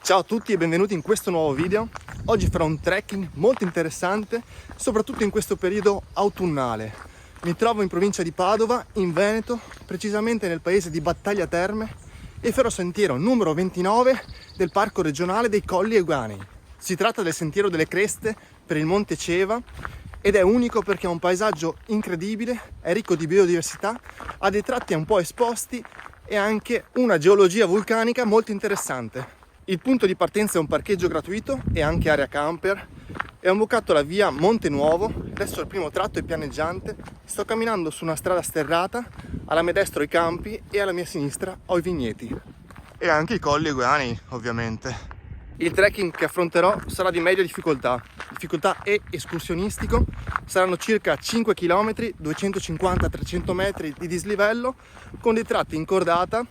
Ciao a tutti e benvenuti in questo nuovo video. Oggi farò un trekking molto interessante, soprattutto in questo periodo autunnale. Mi trovo in provincia di Padova, in Veneto, precisamente nel paese di Battaglia Terme, e farò sentiero numero 29 del Parco Regionale dei Colli Euganei. Si tratta del Sentiero delle Creste per il Monte Ceva ed è unico perché ha un paesaggio incredibile, è ricco di biodiversità, ha dei tratti un po' esposti e anche una geologia vulcanica molto interessante. Il punto di partenza è un parcheggio gratuito e anche area camper. Ho imboccato la via Monte Nuovo, adesso il primo tratto è pianeggiante, sto camminando su una strada sterrata, alla mia destra ho i campi e alla mia sinistra ho i vigneti. E anche i Colli Euganei, ovviamente. Il trekking che affronterò sarà di media difficoltà e escursionistico, saranno circa 5 km, 250-300 metri di dislivello, con dei tratti in cordata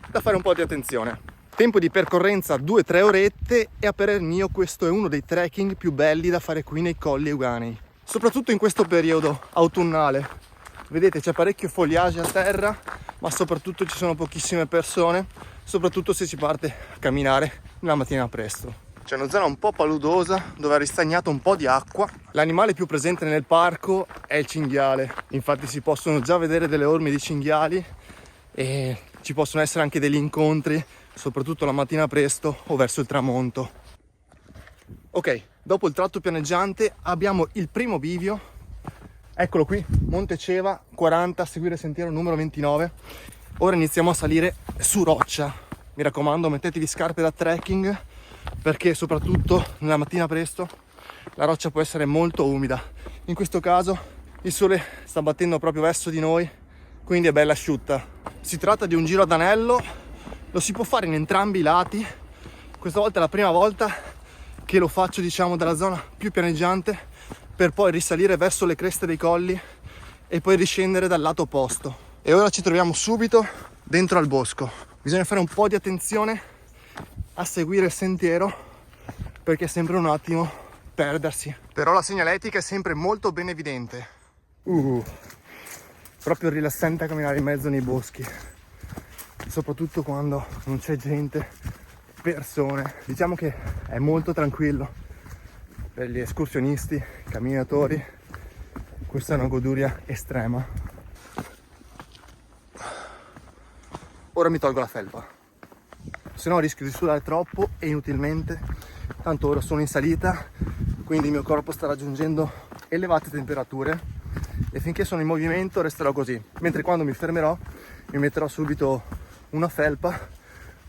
da fare un po' di attenzione. Tempo di percorrenza 2-3 orette e a parer mio questo è uno dei trekking più belli da fare qui nei Colli Euganei, soprattutto in questo periodo autunnale. Vedete, c'è parecchio foliage a terra, ma soprattutto ci sono pochissime persone, soprattutto se si parte a camminare la mattina presto. C'è una zona un po' paludosa dove ha ristagnato un po' di acqua. L'animale più presente nel parco è il cinghiale, infatti si possono già vedere delle orme di cinghiali e ci possono essere anche degli incontri, soprattutto la mattina presto o verso il tramonto. Ok, dopo il tratto pianeggiante abbiamo il primo bivio, eccolo qui, Monte Ceva 40, a seguire il sentiero numero 29. Ora iniziamo a salire su roccia, mi raccomando mettetevi scarpe da trekking perché soprattutto nella mattina presto la roccia può essere molto umida. In questo caso il sole sta battendo proprio verso di noi, quindi è bella asciutta. Si tratta di un giro ad anello, lo si può fare in entrambi i lati. Questa volta è la prima volta che lo faccio, diciamo, dalla zona più pianeggiante per poi risalire verso le creste dei colli e poi riscendere dal lato opposto. E ora ci troviamo subito dentro al bosco. Bisogna fare un po' di attenzione a seguire il sentiero perché è sempre un attimo perdersi. Però la segnaletica è sempre molto ben evidente. Proprio rilassante a camminare in mezzo nei boschi, soprattutto quando non c'è gente, persone. Diciamo che è molto tranquillo per gli escursionisti, camminatori. Questa è una goduria estrema. Ora mi tolgo la felpa, se no rischio di sudare troppo e inutilmente, tanto ora sono in salita, quindi il mio corpo sta raggiungendo elevate temperature e finché sono in movimento resterò così, mentre quando mi fermerò mi metterò subito una felpa,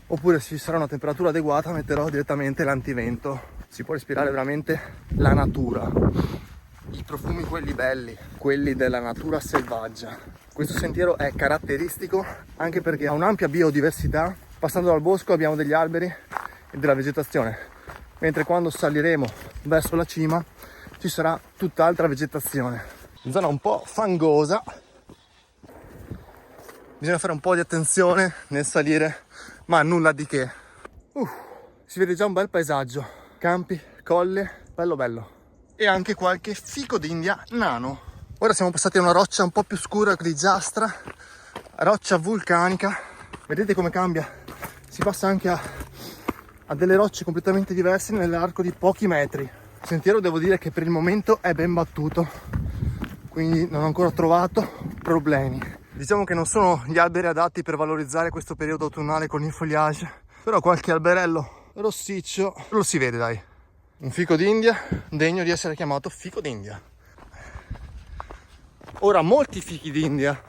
oppure se ci sarà una temperatura adeguata metterò direttamente l'antivento. Si può respirare veramente la natura, i profumi quelli belli, quelli della natura selvaggia. Questo sentiero è caratteristico anche perché ha un'ampia biodiversità. Passando dal bosco abbiamo degli alberi e della vegetazione, mentre quando saliremo verso la cima ci sarà tutt'altra vegetazione. Zona un po' fangosa, bisogna fare un po' di attenzione nel salire, ma nulla di che. Si vede già un bel paesaggio, campi, colle, bello bello, e anche qualche fico d'India nano. Ora siamo passati a una roccia un po' più scura, grigiastra, roccia vulcanica. Vedete come cambia? Si passa anche a delle rocce completamente diverse nell'arco di pochi metri. Il sentiero devo dire che per il momento è ben battuto, quindi non ho ancora trovato problemi. Diciamo che non sono gli alberi adatti per valorizzare questo periodo autunnale con il foliage, però qualche alberello rossiccio lo si vede, dai. Un fico d'India degno di essere chiamato fico d'India. Ora molti fichi d'India.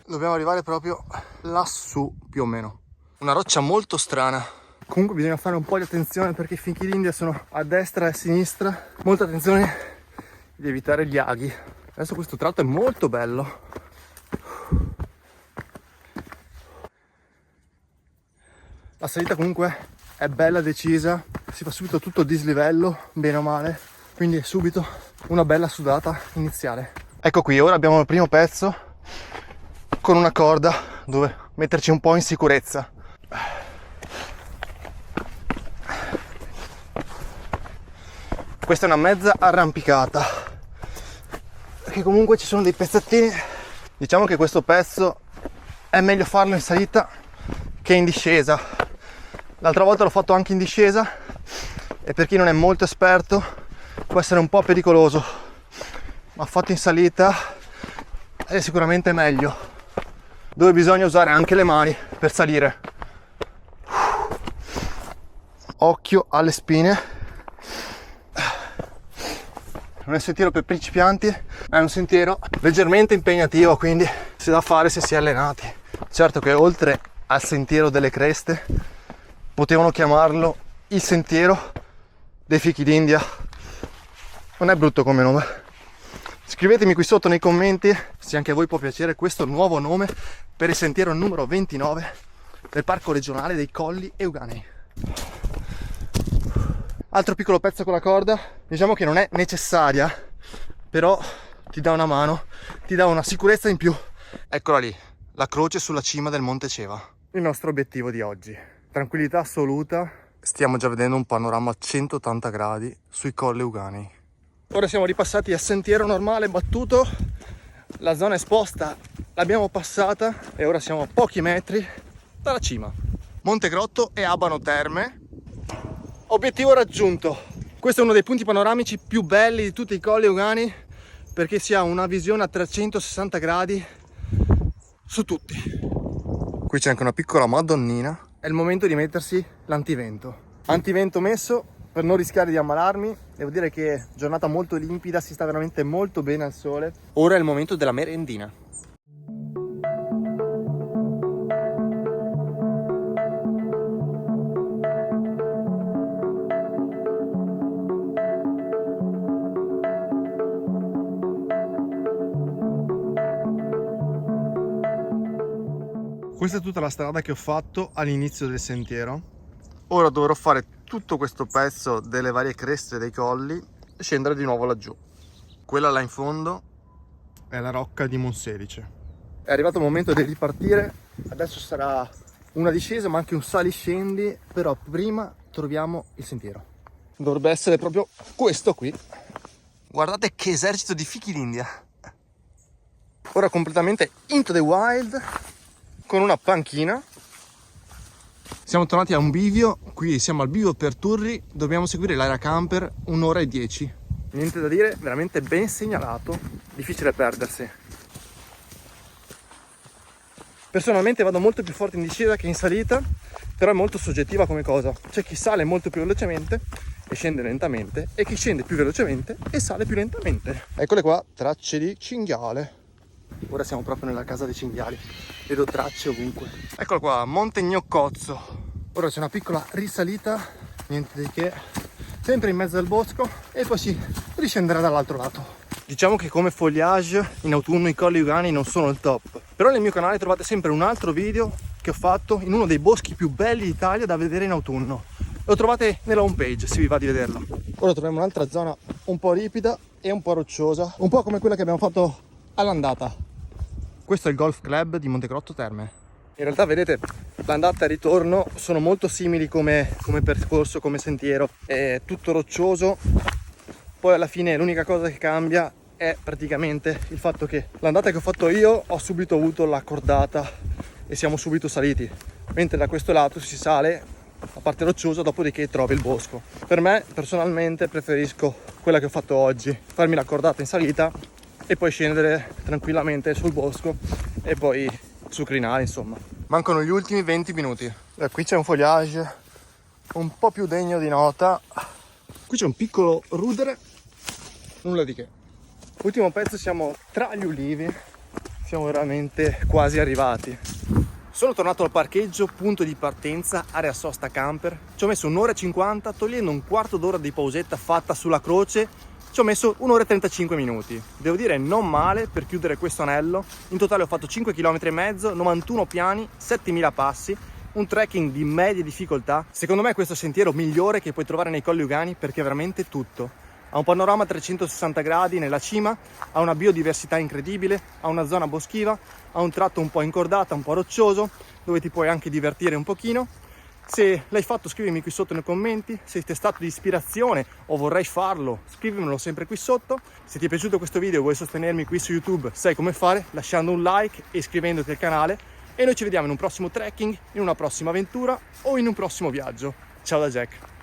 Dobbiamo arrivare proprio lassù più o meno. Una roccia molto strana. Comunque bisogna fare un po' di attenzione perché i fichi d'India sono a destra e a sinistra. Molta attenzione di evitare gli aghi. Adesso questo tratto è molto bello. La salita comunque è bella decisa, si fa subito tutto a dislivello, bene o male, quindi è subito una bella sudata iniziale. Ecco qui, ora abbiamo il primo pezzo con una corda dove metterci un po' in sicurezza. Questa è una mezza arrampicata, perché comunque ci sono dei pezzettini. Diciamo che questo pezzo è meglio farlo in salita che in discesa, L'altra volta l'ho fatto anche in discesa e per chi non è molto esperto può essere un po' pericoloso, ma fatto in salita è sicuramente meglio, dove bisogna usare anche le mani per salire. Occhio alle spine. Non è un sentiero per principianti, ma è un sentiero leggermente impegnativo, quindi si dà fare se si è allenati. Certo che oltre al sentiero delle creste potevano chiamarlo il sentiero dei fichi d'India. Non è brutto come nome. Scrivetemi qui sotto nei commenti se anche a voi può piacere questo nuovo nome per il sentiero numero 29 del parco regionale dei Colli Euganei. Altro piccolo pezzo con la corda, diciamo che non è necessaria, però ti dà una mano, ti dà una sicurezza in più. Eccola lì, la croce sulla cima del Monte Ceva. Il nostro obiettivo di oggi, tranquillità assoluta. Stiamo già vedendo un panorama a 180 gradi sui Colli Euganei. Ora siamo ripassati a sentiero normale battuto, la zona esposta l'abbiamo passata e ora siamo a pochi metri dalla cima. Monte Grotto e Abano Terme. Obiettivo raggiunto. Questo è uno dei punti panoramici più belli di tutti i Colli Euganei perché si ha una visione a 360 gradi su tutti. Qui c'è anche una piccola madonnina. È il momento di mettersi l'antivento. Antivento messo per non rischiare di ammalarmi. Devo dire che giornata molto limpida, si sta veramente molto bene al sole. Ora è il momento della merendina. Questa è tutta la strada che ho fatto all'inizio del sentiero. Ora dovrò fare tutto questo pezzo delle varie creste dei colli e scendere di nuovo laggiù. Quella là in fondo è la rocca di Monselice. È arrivato il momento di ripartire. Adesso sarà una discesa ma anche un saliscendi, però prima troviamo il sentiero. Dovrebbe essere proprio questo qui. Guardate che esercito di fichi d'India. Ora completamente into the wild, con una panchina. Siamo tornati a un bivio, qui siamo al bivio per Turri, dobbiamo seguire l'area camper 1 ora e 10. Niente da dire, veramente ben segnalato, difficile perdersi. Personalmente vado molto più forte in discesa che in salita, però è molto soggettiva come cosa. C'è chi sale molto più velocemente e scende lentamente, e chi scende più velocemente e sale più lentamente. Eccole qua, tracce di cinghiale. Ora siamo proprio nella casa dei cinghiali, vedo tracce ovunque. Eccolo qua, Monte Gnoccozzo. Ora c'è una piccola risalita, niente di che, sempre in mezzo al bosco, e poi si riscenderà dall'altro lato. Diciamo che come foliage in autunno i Colli Euganei non sono il top, però nel mio canale trovate sempre un altro video che ho fatto in uno dei boschi più belli d'Italia da vedere in autunno. Lo trovate nella home page se vi va di vederlo. Ora troviamo un'altra zona un po' ripida e un po' rocciosa, un po' come quella che abbiamo fatto all'andata. Questo è il Golf Club di Monte Grotto Terme. In realtà vedete, l'andata e il ritorno sono molto simili come percorso, come sentiero. È tutto roccioso, poi alla fine l'unica cosa che cambia è praticamente il fatto che l'andata che ho fatto io ho subito avuto la cordata e siamo subito saliti, mentre da questo lato si sale a parte rocciosa, dopodiché trovi il bosco. Per me personalmente preferisco quella che ho fatto oggi, farmi la cordata in salita e poi scendere tranquillamente sul bosco e poi su crinale, insomma. Mancano gli ultimi 20 minuti. Qui c'è un foliage un po' più degno di nota. Qui c'è un piccolo rudere, nulla di che. Ultimo pezzo, siamo tra gli ulivi, siamo veramente quasi arrivati. Sono tornato al parcheggio, punto di partenza, area sosta camper. Ci ho messo 1 ora e 50, togliendo un quarto d'ora di pausetta fatta sulla croce. Ci ho messo 1 ora e 35 minuti. Devo dire non male per chiudere questo anello. In totale ho fatto 5 km e mezzo, 91 piani, 7000 passi, un trekking di media difficoltà. Secondo me è questo sentiero migliore che puoi trovare nei Colli Euganei perché è veramente tutto. Ha un panorama a 360 gradi nella cima, ha una biodiversità incredibile, ha una zona boschiva, ha un tratto un po' incordata, un po' roccioso, dove ti puoi anche divertire un pochino. Se l'hai fatto scrivimi qui sotto nei commenti, se ti è stato di ispirazione o vorrai farlo scrivimelo sempre qui sotto. Se ti è piaciuto questo video e vuoi sostenermi qui su YouTube sai come fare lasciando un like e iscrivendoti al canale e noi ci vediamo in un prossimo trekking, in una prossima avventura o in un prossimo viaggio. Ciao da Jack!